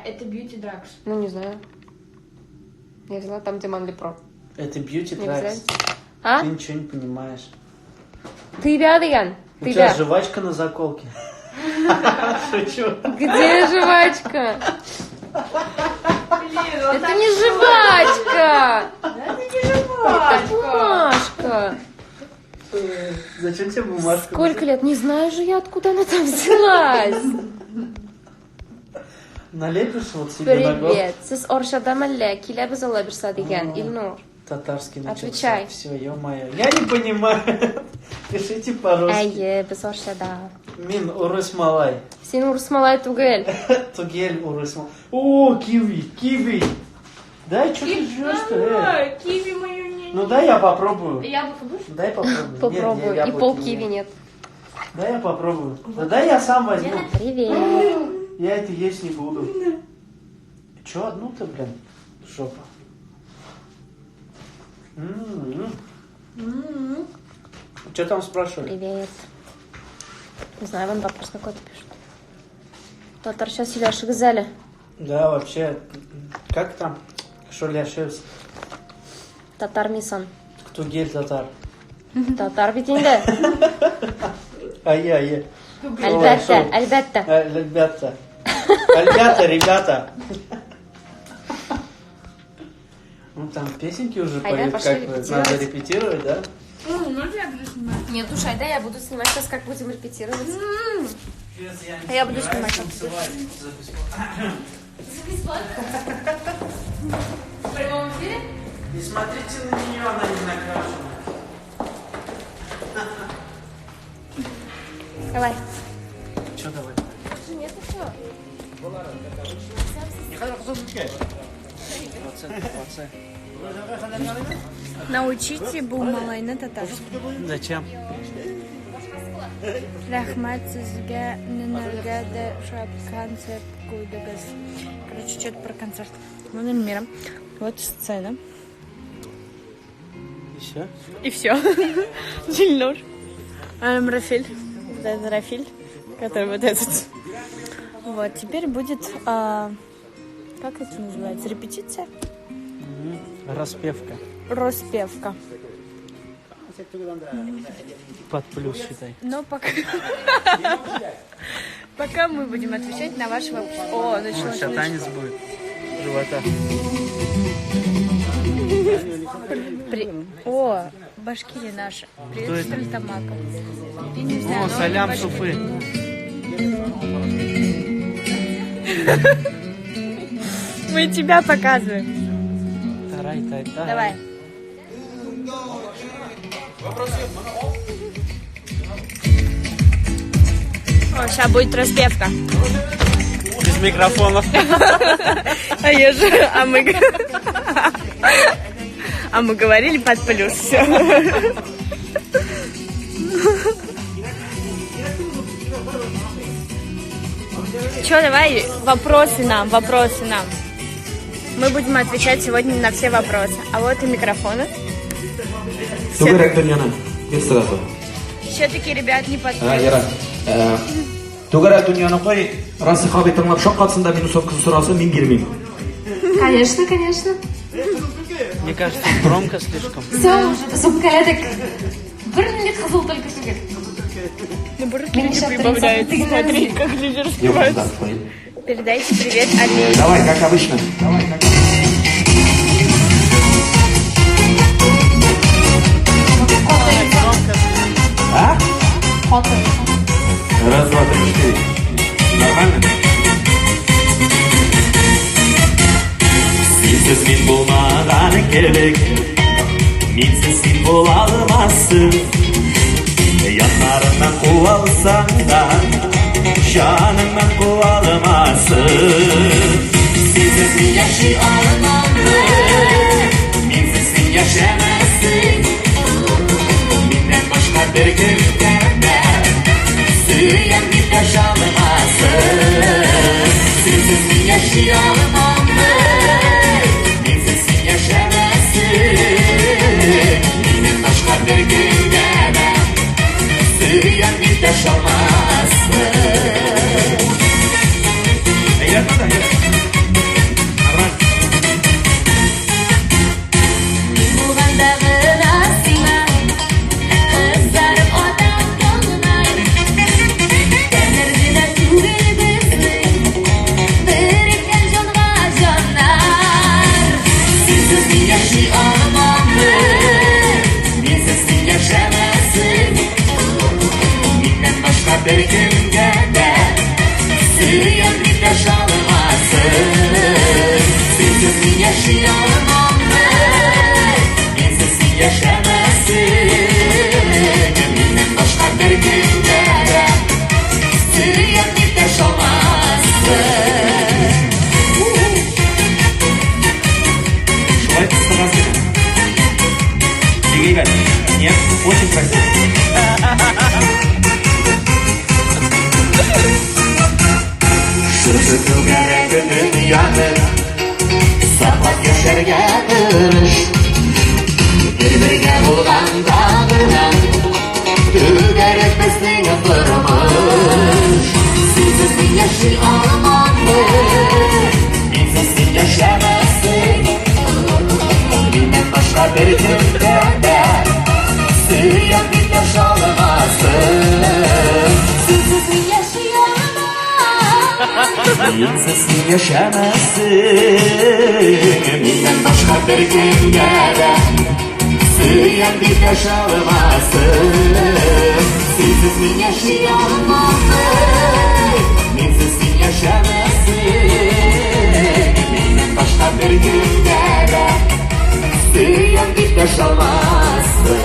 Это Beauty Drugs. Ну, не знаю. Я взяла там, где Манли Про. Это Beauty Не без Drugs. разницы. А? Ты ничего не понимаешь. Ты Диган? У тебя жвачка на заколке. Шучу. Где жвачка? Блин, вот Это не жвачка! это не жвачка. Бумажка. Зачем тебе бумажка? Сколько лет? Не знаю же я, откуда она там взялась. Налепишь вот себе на голову? Привет. Сіз Оршадам әллә килә без Алла бирса дигән, Илнур. Татарский начался. Отвечай. Все, ё-моё. Я не понимаю. Пишите по-русски. Әйе, без Оршада. Мин урыс малай. Син урыс малай түгел. Тугель урыс малай. О, киви, киви. Дай, что ты жрешь-то? Киви мою не... Ну дай я попробую. Яблоко будешь? Дай попробую. Попробуй. Нет, И яблоки пол киви нет. Дай я попробую. Да дай я сам возьму. Привет. Я это есть не буду. Че одну-то, блин? Жопа. Что там спрашивали? Привет. Не знаю, вон вопрос какой-то пишет. Татар сейчас Иляши Газали. Да, вообще, как там? Шоляшевс. Татар Мисан. Кто гель татар? Татар бит инде. Ай-яй-яй. Әлбәттә, әлбәттә. Ребята. Ребята, ребята. Ну там песенки уже Айда, поют, пошли как бы репетировать. надо репетировать, да? Можно я буду снимать? Нет, уж, Айда, я буду снимать сейчас, как будем репетировать. А я буду снимать, как будешь. В прямом эфире? Не смотрите на нее, она не накрашена. Давай. Че давай? Нет, ну что? Научите булмалайны татарский. Зачем? Рахмат сізге ненерге де шап концерт куйдыгыз. Короче, что-то про концерт. Ну, мира. Вот сцена. Еще? И все. Дильнур. Рафиль. Вот это Рафиль, который вот этот. Вот, теперь будет, как это называется, репетиция? Распевка. Распевка. Под плюс считай. Но пока... Пока мы будем отвечать на ваши вопросы. О, началось. Сейчас танец будет. Живота. О, Башкирия наша. Привет, Кто это? Стальтамака. О, салям суфы. Мы тебя показываем. Тарай. Давай. О, сейчас будет распевка. Без микрофонов. А мы говорили под плюс. Все. Че, давай вопросы нам. Мы будем отвечать сегодня на все вопросы. А вот и микрофоны. Все-таки, ребят, не под плюс. Тугара дөньяны кой, Расихаби тыңлап шаккатсында мин усовкасын сораса, мин бирмим. Конечно. Мне кажется, громко слишком. Все, уже зубкалядек. Бұрын қызыл только түгел. Наоборот, люди прибавляют. Смотри, как люди распеваются. Передайте привет Али. Давай, как обычно. А? Раз, два, три, четыре. Нормально? Сенсіз мен болмағаны керек, менсіз сен бола алмассың. Янарыңнан қуа алсаң да, жаныңнан қуа алмассың. Сенсіз мен яшай алмаймын, менсіз сен яшамассың. Менден башқа бір кімден Süyen bir taş almasın. Sensiz mi yaşayamam ben? Bensiz yaşamazsın. Benim başka bir gündemem. Süyen bir taş almasın. Eğlenme de uyanır Sapat yaşarga ırış Bir-birge bulgan dağınan Tüger etmesini yapırmış Sizsiz yaşay olmalı Bizsiz yaşamazsın Bilmem başka bir günde Sığıyan bir yaş olmasın Sizsiz yaşayamaz Bizsiz yaşamazsın Bilmem başka bir günde Sığıyan bir yaş olmasın Sizsiz yaşayamazsın Bizsiz yaşamazsın Bilmem başka bir günde Sığıyan bir yaş olmasın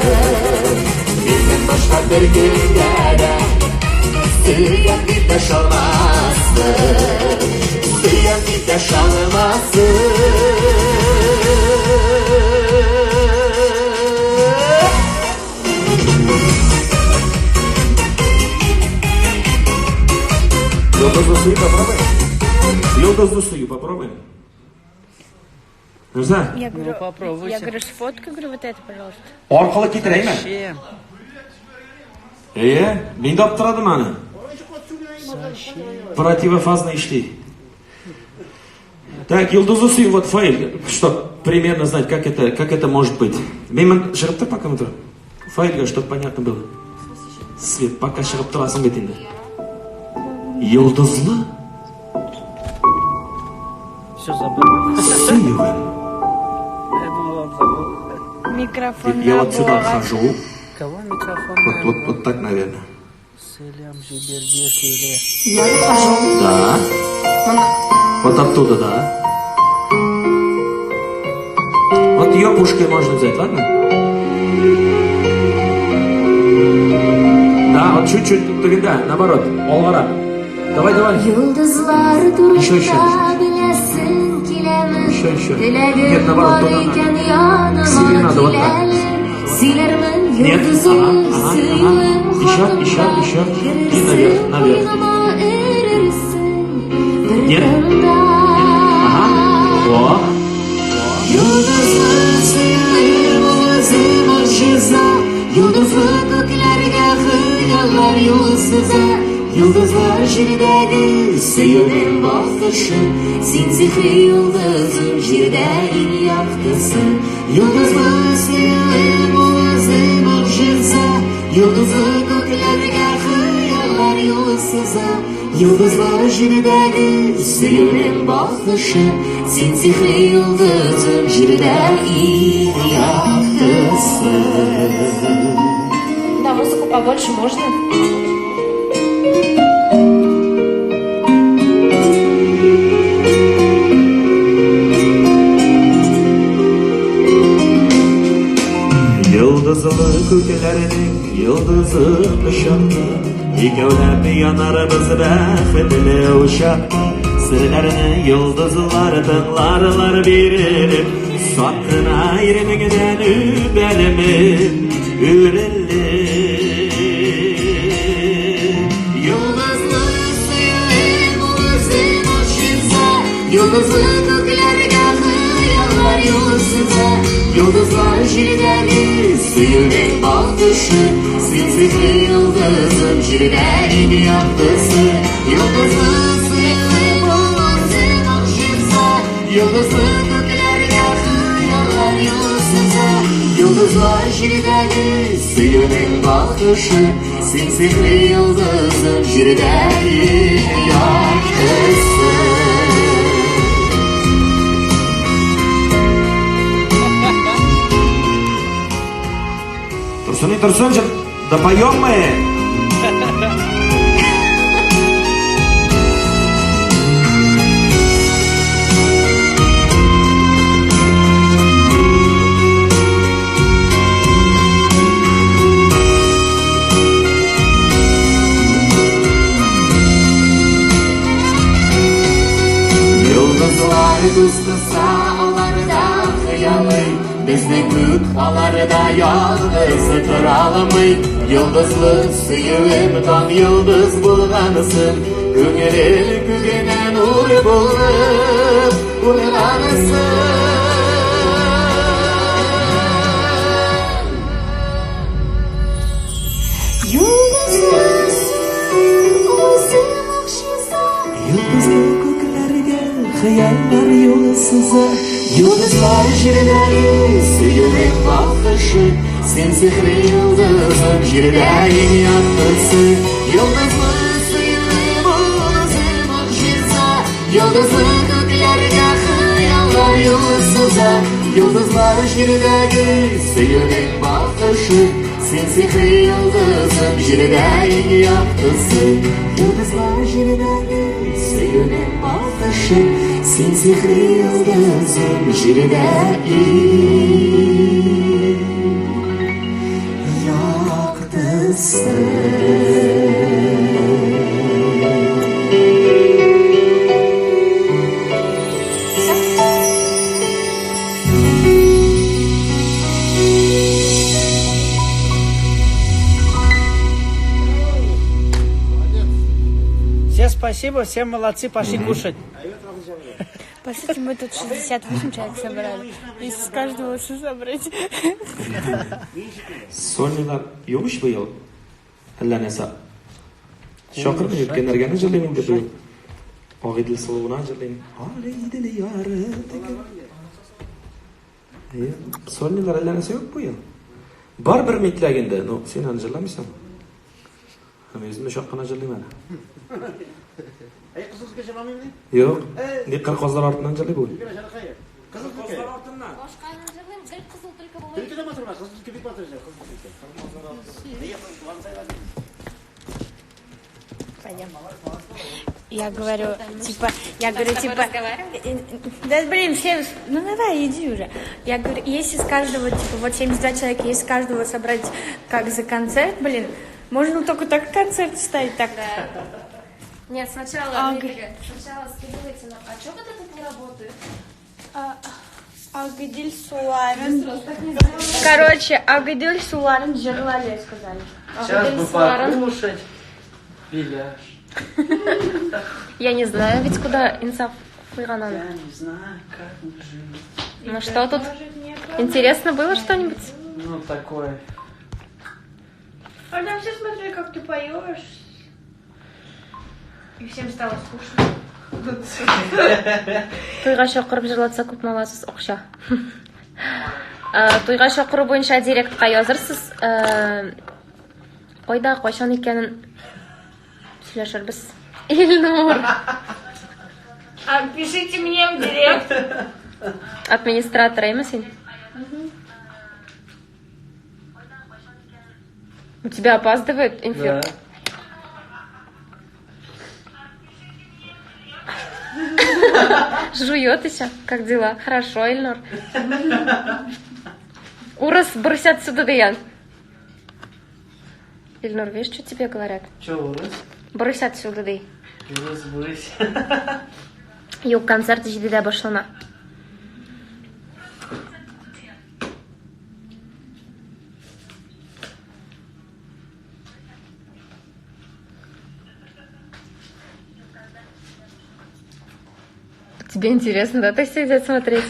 Bilmem başka bir günde Sığıyan bir yaş olmasın Sığıyan bir yaş olmasın Yıldızlı suyu попробуй. Yıldızlı suyu попробуй. Нельзя? Я говорю, попробуйте. я говорю, сфоткай, говорю, вот это, пожалуйста. Orqali ketiraymi? Menda olib turadi mani. Противофазный ishli. Так, yıldızlı suyu вот файл, чтобы примерно знать, как это может быть. Мен шығып тұр пока тұр. Файлға, чтобы понятно было. Свет, пока шығып тұрасың бет енді. Yıldızlı Все забыл. сыевым. Я думал, забыл. Микрофон Я вот сюда набора. хожу. Кого микрофон? Вот так, наверное. Селям, Жиберге, Селе. Да. Вот оттуда, да. Вот ее пушкой можно взять, ладно? Да, вот чуть-чуть, да, наоборот, олғарап. Давай. Yıldızlar Еще. duruşta bilesin kilemin Еще. Нет, Dileğim наоборот, var туда iken надо. yanıma Себе надо вот так. kilelim Silermin Нет, yıldızı suyum Еще. И наверх. Boynuma erirsin bir Нет. kırda Ага. О. Yıldızlar suyum özüm uçuza Yıldızlı göklerge hıyarlar yolsuza Yıldızlar jirdədir, suyunun bakışı Sin zihri yıldızım jirdəyin yaktısı Yıldızlı suyunun boğazım uçuza Yıldızlı göklerge hıyarlar yolsuza Yıldızlar jirdədir, suyunun bakışı Sin zihri yıldızım jirdəyin yaktısı Да, музыку побольше можно? Yıldızlı köklerinin yıldızı ışıkta İkevlep yanarımız bəxtli uşaqta Sırlarını yıldızlar tınlarlar birini Sattın ayrımıgdan übelimin ürelli Yıldızlı suyun uzun uçuza Yıldızlı göklerge hıyarlar yolsuza Yıldızlar jirdədir, suyunun bakışı Sinsizli yıldızım jirdəyin yaktısı Yıldızlı suyun uzun uçuza Yıldızlı göklerge hıyarlar yolsuza Yıldızlar jirdədir, suyunun bakışı Sinsizli yıldızım jirdəyin yaktısı Турсун, да поем мы! Yıldızlar kıskısa onlardan kıyamay Bizni kut alarda yalnız kıralamay Yıldızlı suyum tam yıldız bulganısın Küngeli kügenen nuri bulup uyanasın. Yıldızlı göklerge hayallar yolu sızar. Yıldızlar jirdagi suyunek bakışı, sen sihri yıldızım jirdaging yoqtisi. Yıldızlı suyunek o'zim o'xshasa, yıldızlı ko'klarga hayallar yo'li suzar. Yıldızlar jirdagi suyunek bakışı, sen sihri yıldızım jirdaging yoqtisi. Yıldızlar jirdagi suyunek bakışı, sen sihri yıldızım jirdaging Все спасибо, все молодцы, пошли кушать. По сути, мы тут 68 человек собрали. Из каждого что собрать? Sonyalar yo'qmish bu yil. Allanasa. Shoqirmi yutganlarga ajrayman deb bu yil. Og'idil sovuna ajrayman. Og'idil yori. Sonyalar allanasa yo'q bu yil. Bor bir metlaganda, no, sen ajraymisan. Hamma o'zimni shoqqan ajrayman. Kızılcık yaşamamıyor mu? Yo'q. Ne qirqozlar ortidan ajrayib bu. Kızılcık ortidan. Только дома сорвать, кызылcık köpek batıracak. Пойдем. Я говорю, типа, да блин, все, ну давай, иди уже. Я говорю, если с каждого, типа, вот 72 человека, если каждого собрать как за концерт, блин, можно только так концерт ставить, так. Нет, сначала скидывайте нам. А что вот этот не работает? Агадиль Суларин. Короче, Агадиль Суларин жерлали, сказали. Сейчас бы покушать. Беляш. Я не знаю, ведь куда инсаф хуйганан. Я не знаю, как мы живем. Ну что тут? Интересно было что-нибудь? Ну, такое. А там все смотрели, как ты поешь. И всем стало скучно. Тойға шақырып жырлатса көп маласыз оқша. Тойға шақыру бойынша директқа язырсыз. Қойда қойшан екенін сөйлешірбіз. Ильнур. Пишите мне в директ. Администратор емес сен? У тебя опаздывает эфир? Да. Жует еще. Как дела? Хорошо, Ильнур. Урос, брысь отсюда, Даян. Ильнур, видишь, что тебе говорят? Че, урыс? Брысь отсюда, Дай. Урыс, брысь. Юг концерт жидеде башлана. Тебе интересно, да, так сидеть смотреть?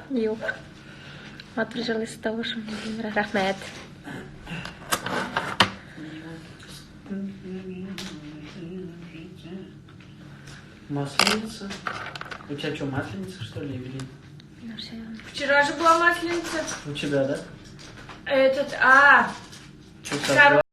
Юг. Отпрыжилась с того, что Рахмет. Масленица? У тебя что, масленица, что ли, Евелин? Вчера же была масленица. У тебя, да? Этот, Что,